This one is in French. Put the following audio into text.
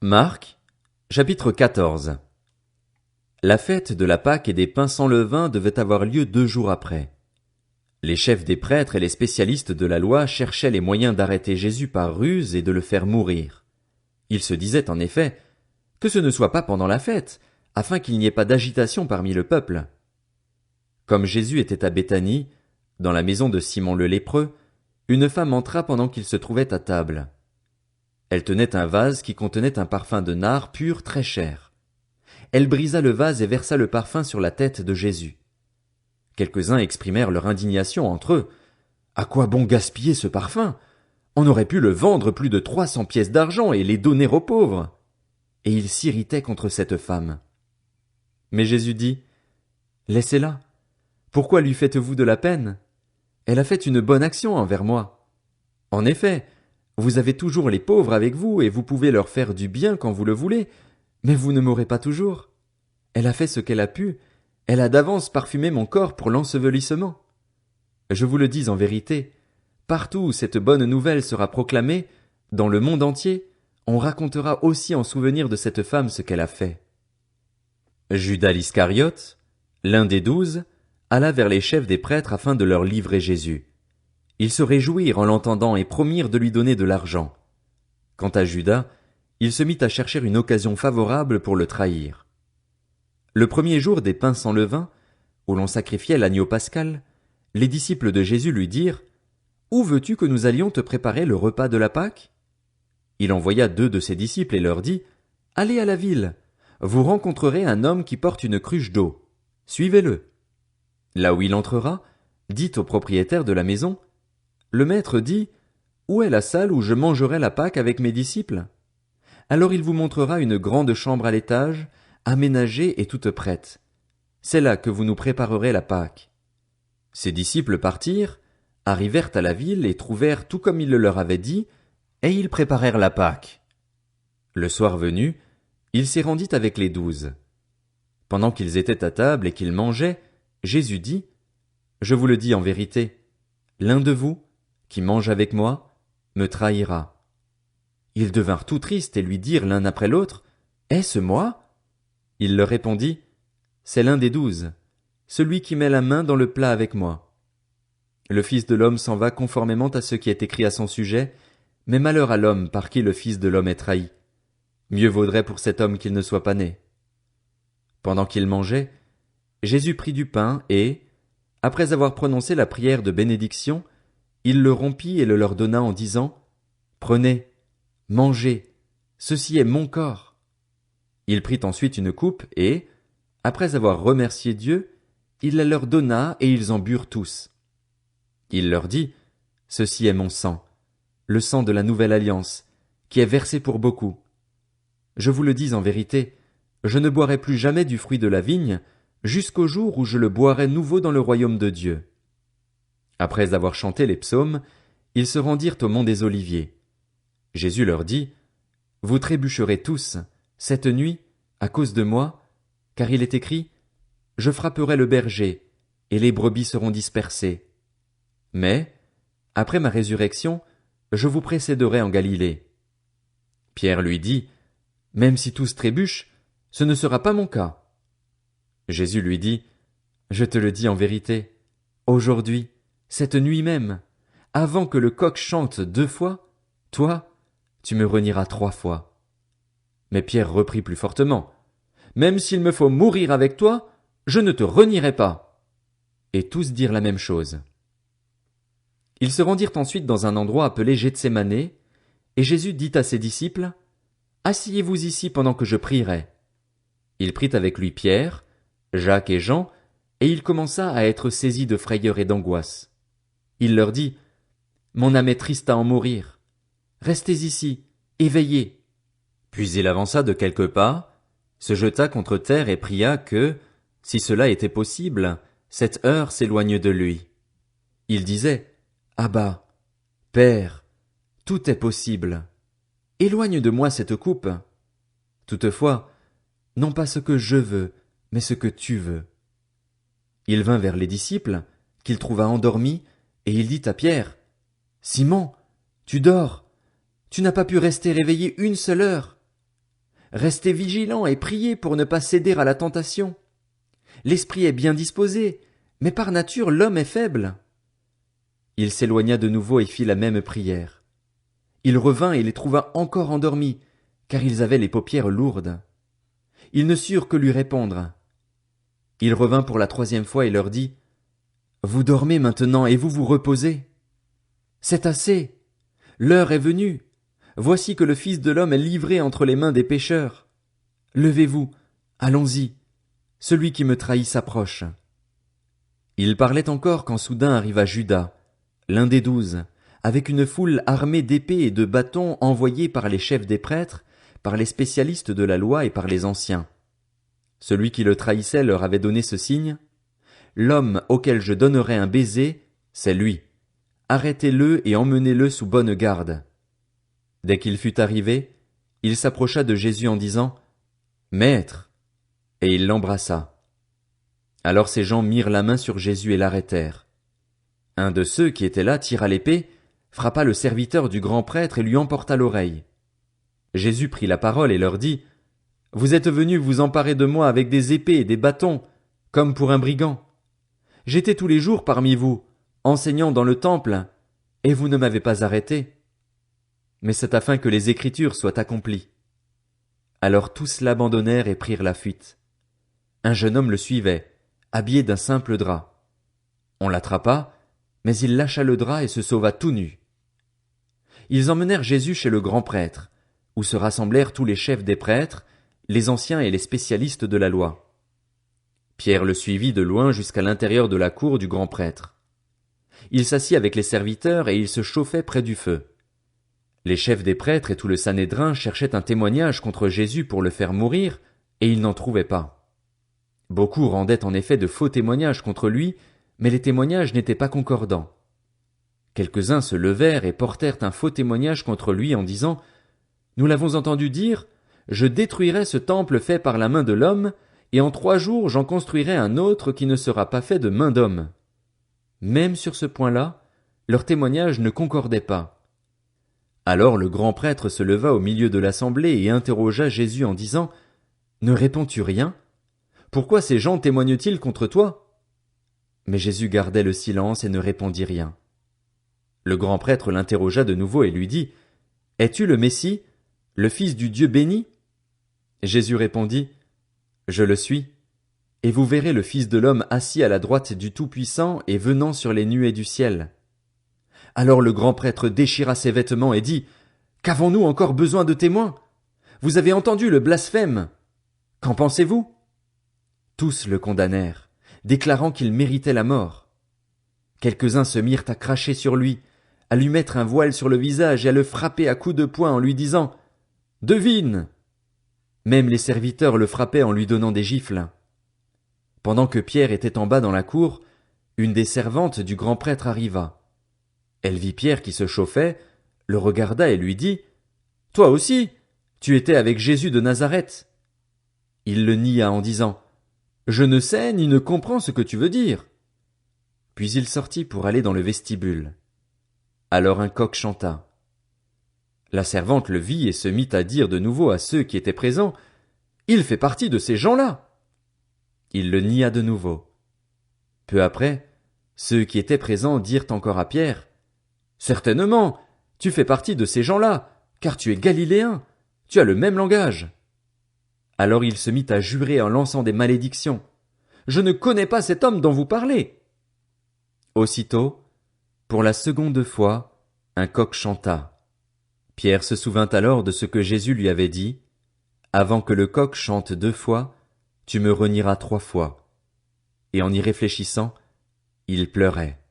Marc, chapitre 14. La fête de la Pâque et des pains sans levain devait avoir lieu 2 jours après. Les chefs des prêtres et les spécialistes de la loi cherchaient les moyens d'arrêter Jésus par ruse et de le faire mourir. Ils se disaient en effet que ce ne soit pas pendant la fête, afin qu'il n'y ait pas d'agitation parmi le peuple. Comme Jésus était à Béthanie, dans la maison de Simon le lépreux, une femme entra pendant qu'il se trouvait à table. Elle tenait un vase qui contenait un parfum de nard pur très cher. Elle brisa le vase et versa le parfum sur la tête de Jésus. Quelques-uns exprimèrent leur indignation entre eux. « À quoi bon gaspiller ce parfum? On aurait pu le vendre plus de 300 pièces d'argent et les donner aux pauvres. » Et ils s'irritaient contre cette femme. Mais Jésus dit, « Laissez-la. Pourquoi lui faites-vous de la peine? Elle a fait une bonne action envers moi. En effet, vous avez toujours les pauvres avec vous et vous pouvez leur faire du bien quand vous le voulez, mais vous ne m'aurez pas toujours. Elle a fait ce qu'elle a pu, elle a d'avance parfumé mon corps pour l'ensevelissement. Je vous le dis en vérité, partout où cette bonne nouvelle sera proclamée, dans le monde entier, on racontera aussi en souvenir de cette femme ce qu'elle a fait. » Judas l'Iscariote, l'un des 12, alla vers les chefs des prêtres afin de leur livrer Jésus. Ils se réjouirent en l'entendant et promirent de lui donner de l'argent. Quant à Judas, il se mit à chercher une occasion favorable pour le trahir. Le premier jour des pains sans levain, où l'on sacrifiait l'agneau pascal, les disciples de Jésus lui dirent « Où veux-tu que nous allions te préparer le repas de la Pâque ?» Il envoya 2 de ses disciples et leur dit « Allez à la ville, vous rencontrerez un homme qui porte une cruche d'eau. Suivez-le. Là où il entrera, dites au propriétaire de la maison « Le maître dit, où est la salle où je mangerai la Pâque avec mes disciples? Alors il vous montrera une grande chambre à l'étage, aménagée et toute prête. C'est là que vous nous préparerez la Pâque. » Ses disciples partirent, arrivèrent à la ville et trouvèrent tout comme il le leur avait dit, et ils préparèrent la Pâque. Le soir venu, il s'y rendit avec les 12. Pendant qu'ils étaient à table et qu'ils mangeaient, Jésus dit, « Je vous le dis en vérité, l'un de vous, qui mange avec moi, me trahira. » Ils devinrent tout tristes et lui dirent l'un après l'autre, « Est-ce moi? » Il leur répondit, « C'est l'un des 12, celui qui met la main dans le plat avec moi. Le Fils de l'homme s'en va conformément à ce qui est écrit à son sujet, mais malheur à l'homme par qui le Fils de l'homme est trahi. Mieux vaudrait pour cet homme qu'il ne soit pas né. » Pendant qu'ils mangeaient, Jésus prit du pain et, après avoir prononcé la prière de bénédiction, il le rompit et le leur donna en disant, « Prenez, mangez, ceci est mon corps. » Il prit ensuite une coupe et, après avoir remercié Dieu, il la leur donna et ils en burent tous. Il leur dit, « Ceci est mon sang, le sang de la nouvelle alliance, qui est versé pour beaucoup. Je vous le dis en vérité, je ne boirai plus jamais du fruit de la vigne, jusqu'au jour où je le boirai nouveau dans le royaume de Dieu. » Après avoir chanté les psaumes, ils se rendirent au mont des Oliviers. Jésus leur dit, « Vous trébucherez tous, cette nuit, à cause de moi, car il est écrit, « Je frapperai le berger, et les brebis seront dispersées. » Mais, après ma résurrection, je vous précéderai en Galilée. Pierre lui dit, « Même si tous trébuchent, ce ne sera pas mon cas. » Jésus lui dit, « Je te le dis en vérité, aujourd'hui, cette nuit même, avant que le coq chante 2 fois, toi, tu me renieras 3 fois. » Mais Pierre reprit plus fortement, « Même s'il me faut mourir avec toi, je ne te renierai pas. » Et tous dirent la même chose. Ils se rendirent ensuite dans un endroit appelé Gethsémané, et Jésus dit à ses disciples, « Asseyez-vous ici pendant que je prierai. » Il prit avec lui Pierre, Jacques et Jean, et il commença à être saisi de frayeur et d'angoisse. Il leur dit, « Mon âme est triste à en mourir. Restez ici, éveillés. » Puis il avança de quelques pas, se jeta contre terre et pria que, si cela était possible, cette heure s'éloigne de lui. Il disait, « Abba, Père, tout est possible. Éloigne de moi cette coupe. Toutefois, non pas ce que je veux, mais ce que tu veux. » Il vint vers les disciples, qu'il trouva endormis, et il dit à Pierre, « Simon, tu dors, tu n'as pas pu rester réveillé 1 seule heure. Restez vigilants et priez pour ne pas céder à la tentation. L'esprit est bien disposé, mais par nature l'homme est faible. Il s'éloigna de nouveau et fit la même prière. Il revint et les trouva encore endormis, car ils avaient les paupières lourdes. Ils ne surent que lui répondre. Il revint pour la 3e fois et leur dit, « Vous dormez maintenant et vous vous reposez. C'est assez. L'heure est venue. Voici que le Fils de l'homme est livré entre les mains des pécheurs. Levez-vous, allons-y. Celui qui me trahit s'approche. » Il parlait encore quand soudain arriva Judas, l'un des 12, avec une foule armée d'épées et de bâtons envoyés par les chefs des prêtres, par les spécialistes de la loi et par les anciens. Celui qui le trahissait leur avait donné ce signe. L'homme auquel je donnerai un baiser, c'est lui. Arrêtez-le et emmenez-le sous bonne garde. Dès qu'il fut arrivé, il s'approcha de Jésus en disant, Maître! Et il l'embrassa. Alors ces gens mirent la main sur Jésus et l'arrêtèrent. Un de ceux qui étaient là tira l'épée, frappa le serviteur du grand prêtre et lui emporta l'oreille. Jésus prit la parole et leur dit, Vous êtes venus vous emparer de moi avec des épées et des bâtons, comme pour un brigand. J'étais tous les jours parmi vous, enseignant dans le temple, et vous ne m'avez pas arrêté. Mais c'est afin que les Écritures soient accomplies. Alors tous l'abandonnèrent et prirent la fuite. Un jeune homme le suivait, habillé d'un simple drap. On l'attrapa, mais il lâcha le drap et se sauva tout nu. Ils emmenèrent Jésus chez le grand prêtre, où se rassemblèrent tous les chefs des prêtres, les anciens et les spécialistes de la loi. Pierre le suivit de loin jusqu'à l'intérieur de la cour du grand prêtre. Il s'assit avec les serviteurs et il se chauffait près du feu. Les chefs des prêtres et tout le Sanhédrin cherchaient un témoignage contre Jésus pour le faire mourir, et ils n'en trouvaient pas. Beaucoup rendaient en effet de faux témoignages contre lui, mais les témoignages n'étaient pas concordants. Quelques-uns se levèrent et portèrent un faux témoignage contre lui en disant « Nous l'avons entendu dire, je détruirai ce temple fait par la main de l'homme, et en 3 jours j'en construirai un autre qui ne sera pas fait de main d'homme. » Même sur ce point-là, leurs témoignages ne concordaient pas. Alors le grand prêtre se leva au milieu de l'assemblée et interrogea Jésus en disant « Ne réponds-tu rien? Pourquoi ces gens témoignent-ils contre toi ?» Mais Jésus gardait le silence et ne répondit rien. Le grand prêtre l'interrogea de nouveau et lui dit « Es-tu le Messie, le Fils du Dieu béni ?» Jésus répondit « Je le suis, et vous verrez le Fils de l'homme assis à la droite du Tout-Puissant et venant sur les nuées du ciel. » Alors le grand prêtre déchira ses vêtements et dit « Qu'avons-nous encore besoin de témoins? Vous avez entendu le blasphème. Qu'en pensez-vous » Tous le condamnèrent, déclarant qu'il méritait la mort. Quelques-uns se mirent à cracher sur lui, à lui mettre un voile sur le visage et à le frapper à coups de poing en lui disant « Devine !» Même les serviteurs le frappaient en lui donnant des gifles. Pendant que Pierre était en bas dans la cour, une des servantes du grand prêtre arriva. Elle vit Pierre qui se chauffait, le regarda et lui dit « Toi aussi, tu étais avec Jésus de Nazareth. » Il le nia en disant « Je ne sais ni ne comprends ce que tu veux dire. » Puis il sortit pour aller dans le vestibule. Alors un coq chanta. La servante le vit et se mit à dire de nouveau à ceux qui étaient présents « Il fait partie de ces gens-là. » Il le nia de nouveau. Peu après, ceux qui étaient présents dirent encore à Pierre « Certainement, tu fais partie de ces gens-là, car tu es galiléen, tu as le même langage. » Alors il se mit à jurer en lançant des malédictions. « Je ne connais pas cet homme dont vous parlez. » Aussitôt, pour la 2e fois, un coq chanta. Pierre se souvint alors de ce que Jésus lui avait dit « Avant que le coq chante 2 fois, tu me renieras 3 fois. » Et en y réfléchissant, il pleurait.